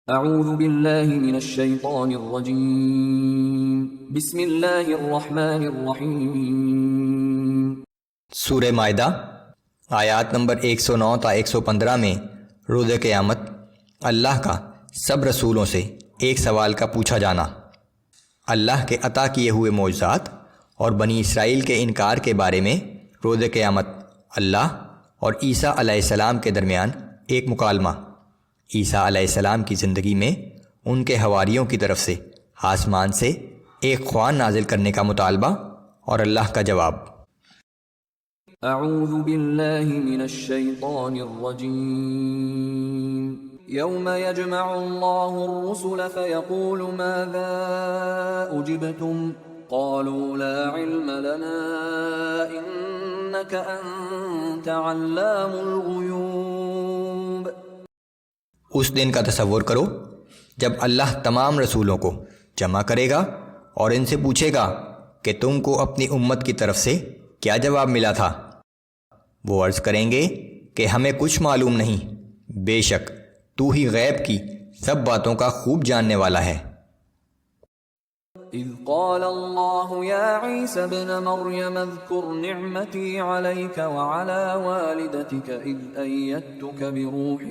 اعوذ باللہ من الشیطان الرجیم بسم اللہ الرحمن الرحیم۔ سورہ مائدہ آیات نمبر 109 تا 115 میں روز قیامت اللہ کا سب رسولوں سے ایک سوال کا پوچھا جانا، اللہ کے عطا کیے ہوئے معجزات اور بنی اسرائیل کے انکار کے بارے میں روز قیامت اللہ اور عیسیٰ علیہ السلام کے درمیان ایک مکالمہ، عیسیٰ علیہ السلام کی زندگی میں ان کے حواریوں کی طرف سے آسمان سے ایک خوان نازل کرنے کا مطالبہ اور اللہ کا جواب۔ اعوذ باللہ من الشیطان الرجیم۔ یوم یجمع اللہ الرسل فیقول ماذا اجبتم قالوا لا علم لنا انک انت علام الغیوب۔ اس دن کا تصور کرو جب اللہ تمام رسولوں کو جمع کرے گا اور ان سے پوچھے گا کہ تم کو اپنی امت کی طرف سے کیا جواب ملا تھا۔ وہ عرض کریں گے کہ ہمیں کچھ معلوم نہیں، بے شک تو ہی غیب کی سب باتوں کا خوب جاننے والا ہے۔ اذ قال اللہ یا عیسی ابن مریم اذکر نعمتی علیک وعلی والدتک اذ ایدتک بروح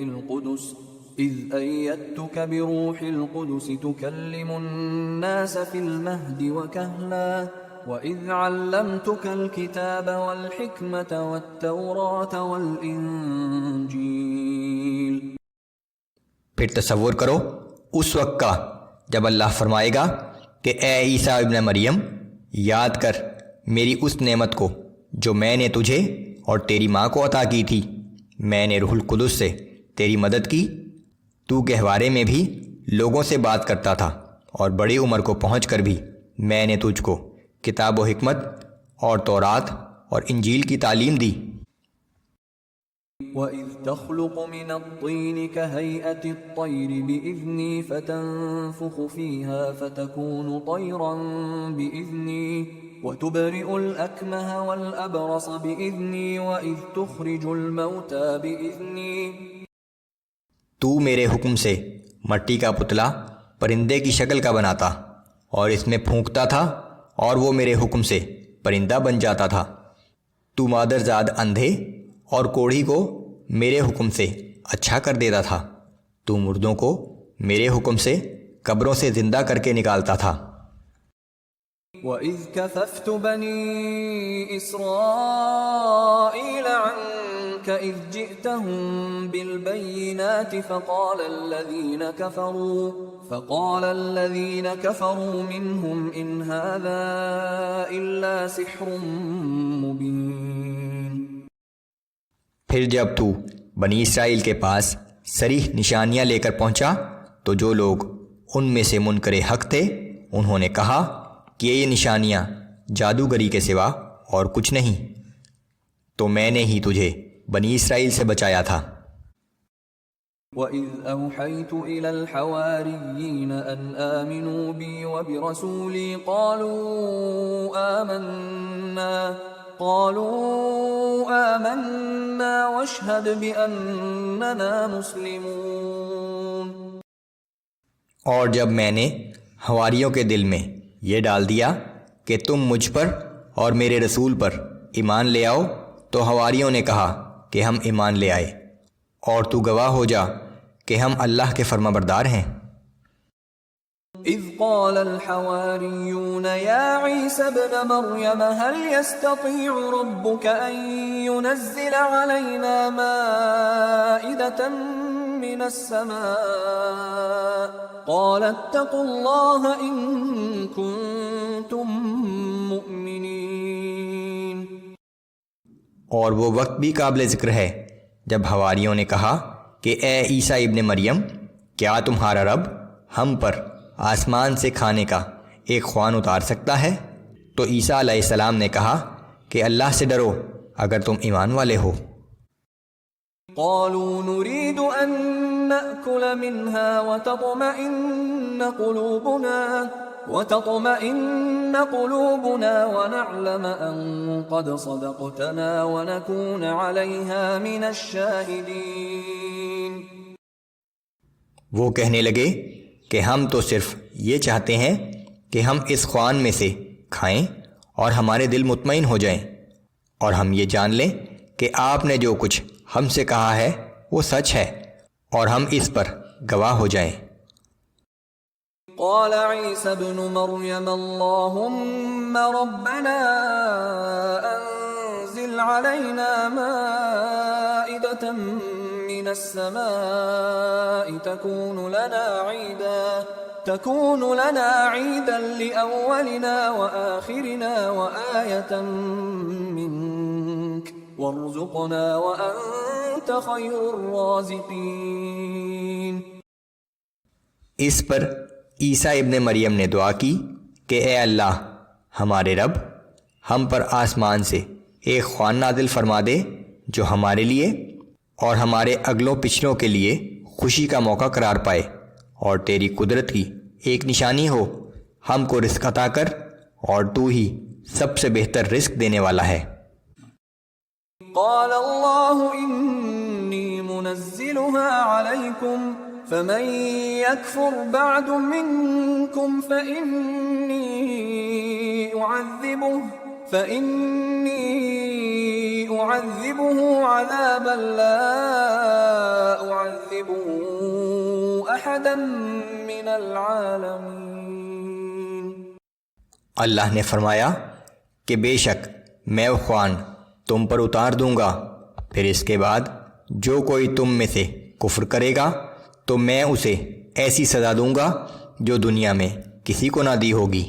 القدس تکلم الناس فی المہد وکہلا وَإِذْ عَلَّمْتُكَ الْكِتَابَ وَالْحِكْمَةَ وَالتَّوْرَاةَ وَالْإِنْجِيلَ۔ پھر تصور کرو اس وقت کا جب اللہ فرمائے گا کہ اے عیسیٰ ابن مریم، یاد کر میری اس نعمت کو جو میں نے تجھے اور تیری ماں کو عطا کی تھی۔ میں نے روح القدس سے تیری مدد کی، تو گہوارے میں بھی لوگوں سے بات کرتا تھا اور بڑی عمر کو پہنچ کر بھی میں نے تجھ کو کتاب و حکمت اور تورات اور انجیل کی تعلیم دی۔ وَإِذْ تَخْلُقُ مِنَ الطِّينِ كَهَيْئَةِ الطَّيْرِ بِإِذْنِي فَتَنفُخُ فِيهَا فَتَكُونُ طَيْرًا بِإِذْنِي وَتُبْرِئُ الْأَكْمَهَ وَالْأَبْرَصَ بِإِذْنِي وَإِذْ تُخْرِجُ الْمَوْتَى بِإِذْنِي۔ تو میرے حکم سے مٹی کا پتلا پرندے کی شکل کا بناتا اور اس میں پھونکتا تھا اور وہ میرے حکم سے پرندہ بن جاتا تھا۔ تو مادرزاد اندھے اور کوڑھی کو میرے حکم سے اچھا کر دیتا تھا۔ تو مردوں کو میرے حکم سے قبروں سے زندہ کر کے نکالتا تھا۔ وَإِذْ كَفَفْتُ بَنِي إِسْرَائِيلَ عَنْكَ إِذْ جِئْتَهُمْ بِالْبَيِّنَاتِ فَقَالَ الَّذِينَ كَفَرُوا مِنْهُمْ إِنْ هَذَا إِلَّا سِحْرٌ مُبِينٌ۔ پھر جب تو بنی اسرائیل کے پاس صریح نشانیاں لے کر پہنچا تو جو لوگ ان میں سے منکر حق تھے انہوں نے کہا کہ یہ نشانیاں جادوگری کے سوا اور کچھ نہیں، تو میں نے ہی تجھے بنی اسرائیل سے بچایا تھا۔ وَإِذْ أَوْحَيْتُ إِلَى الْحَوَارِيِّينَ أَنْ آمِنُوا بِي وَبِرَسُولِي قَالُوا آمَنَّا وَاشْهَدْ بِأَنَّنَا مُسْلِمُونَ۔ اور جب میں نے حواریوں کے دل میں یہ ڈال دیا کہ تم مجھ پر اور میرے رسول پر ایمان لے آؤ، تو حواریوں نے کہا کہ ہم ایمان لے آئے، اور تو گواہ ہو جا کہ ہم اللہ کے فرما بردار ہیں۔ اذ قال الحواريون يا عيسى ابن مريم هل يستطيع ربك ان ينزل علينا مائدة من السماء قال اتقوا الله ان كنتم مؤمنين۔ اور وہ وقت بھی قابل ذکر ہے جب حواریوں نے کہا کہ اے عیسیٰ ابن مریم، کیا تمہارا رب ہم پر آسمان سے کھانے کا ایک خوان اتار سکتا ہے؟ تو عیسیٰ علیہ السلام نے کہا کہ اللہ سے ڈرو اگر تم ایمان والے ہو۔ قالوا نريد ان نأكل منها وتطمئن قلوبنا ونعلم ان قد صدقتنا ونكون عليها من الشاهدين۔ وہ کہنے لگے کہ ہم تو صرف یہ چاہتے ہیں کہ ہم اس خوان میں سے کھائیں اور ہمارے دل مطمئن ہو جائیں، اور ہم یہ جان لیں کہ آپ نے جو کچھ ہم سے کہا ہے وہ سچ ہے، اور ہم اس پر گواہ ہو جائیں۔ قال عيسى ابن مريم اللهم ربنا أنزل علينا مائدة من السماء تكون لنا عيدا لأولنا وآخرنا وآية منك وارزقنا وأنت خير الرازقين۔ اس پر عیسیٰ ابن مریم نے دعا کی کہ اے اللہ ہمارے رب، ہم پر آسمان سے ایک خوان نازل فرما دے جو ہمارے لیے اور ہمارے اگلوں پچھلوں کے لیے خوشی کا موقع قرار پائے، اور تیری قدرت کی ایک نشانی ہو، ہم کو رزق عطا کر، اور تو ہی سب سے بہتر رزق دینے والا ہے۔ قال اللہ انی منزلها علیکم فمن يكفر بعد منكم فإني أعذبه عذابا لا أعذبه أحدا من العالمين۔ اللہ نے فرمایا کہ بے شک میں وہ خوان تم پر اتار دوں گا، پھر اس کے بعد جو کوئی تم میں سے کفر کرے گا تو میں اسے ایسی سزا دوں گا جو دنیا میں کسی کو نہ دی ہوگی۔